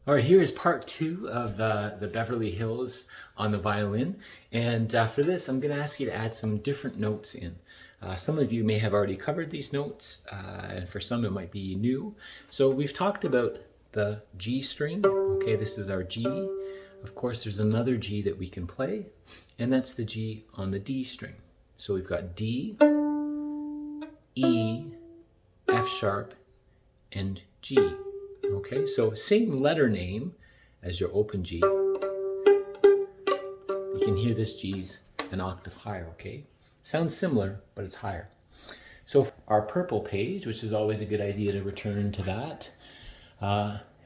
All right, here is part two of the Beverly Hills on the violin. And for this, I'm going to ask you to add some different notes in. Some of you may have already covered these notes, and for some it might be new. So we've talked about the G string. Okay, this is our G. Of course, there's another G that we can play, and that's the G on the D string. So we've got D, E, F sharp, and G. Okay, so same letter name as your open G. You can hear this G's an octave higher, okay? Sounds similar, but it's higher. So our purple page, which is always a good idea to return to that.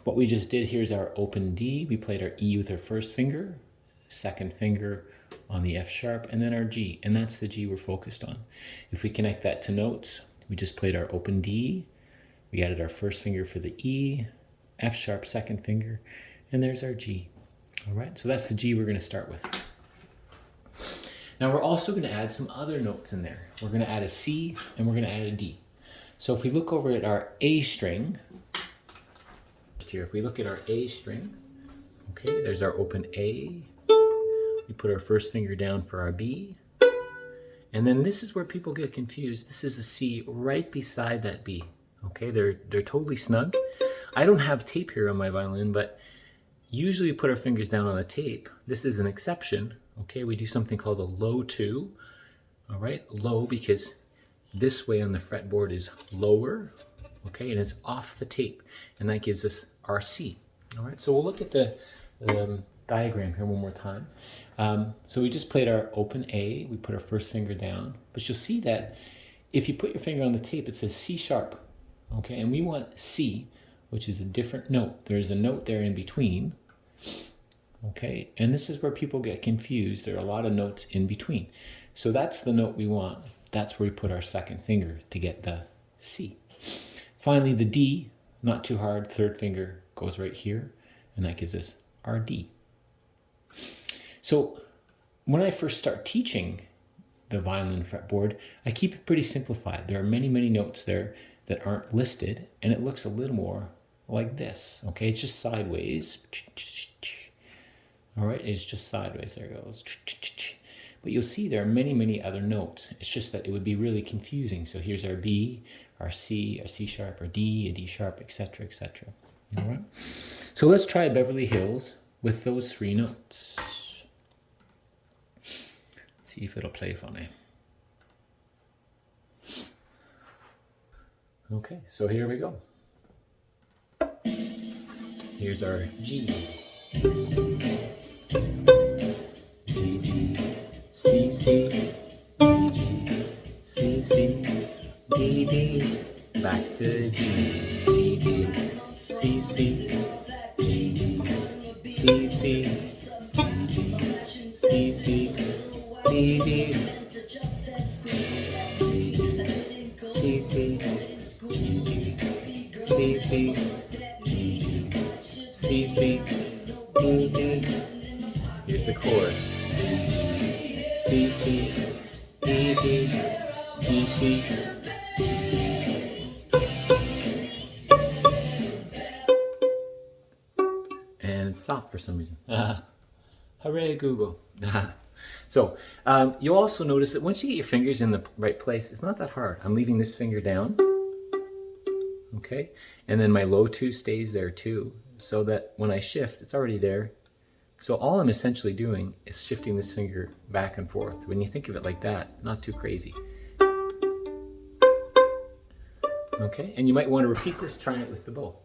What we just did here is our open D. We played our E with our first finger, second finger on the F sharp, and then our G, and that's the G we're focused on. If we connect that to notes, we just played our open D, we added our first finger for the E, F sharp second finger, and there's our G. All right, so that's the G we're going to start with. Now we're also going to add some other notes in there. We're going to add a C and we're going to add a D. So if we look over at our A string, here, if we look at our A string, okay, there's our open A. We put our first finger down for our B. And then this is where people get confused. This is a C right beside that B. Okay, they're totally snug. I don't have tape here on my violin, but usually we put our fingers down on the tape. This is an exception. Okay, we do something called a low two. All right, low because this way on the fretboard is lower. Okay, and it's off the tape, and that gives us our C. All right, so we'll look at the diagram here one more time. So we just played our open A. We put our first finger down, but you'll see that if you put your finger on the tape, it says C sharp. Okay, and we want C, which is a different note. There's a note there in between. Okay, and this is where people get confused. There are a lot of notes in between. So that's the note we want. That's where we put our second finger to get the C. Finally, the D, not too hard, third finger goes right here, and that gives us our D. So when I first start teaching the violin fretboard, I keep it pretty simplified. There are many, many notes there that aren't listed, and it looks a little more like this. Okay, it's just sideways. All right, it's just sideways. There it goes. But you'll see there are many, many other notes. It's just that it would be really confusing. So here's our B, our C sharp, our D, a D sharp, etc., etc. All right. So let's try Beverly Hills with those three notes. Let's see if it'll play for me. Okay, so here we go. Here's our G. G, G, C, C, G, G, C, C, D, D, back to G, G, G, C, C, G, G, C, C, G, G, C, C, D, D, C, C, G, G, C, C, G, G, C, C, D, D. Here's the chorus. C, C, D, D, C, C. And it stopped for some reason. Hooray, Google. So you'll also notice that once you get your fingers in the right place, it's not that hard. I'm leaving this finger down. Okay, and then my low two stays there too, so that when I shift, it's already there. So all I'm essentially doing is shifting this finger back and forth. When you think of it like that, not too crazy. Okay, and you might want to repeat this, trying it with the bow.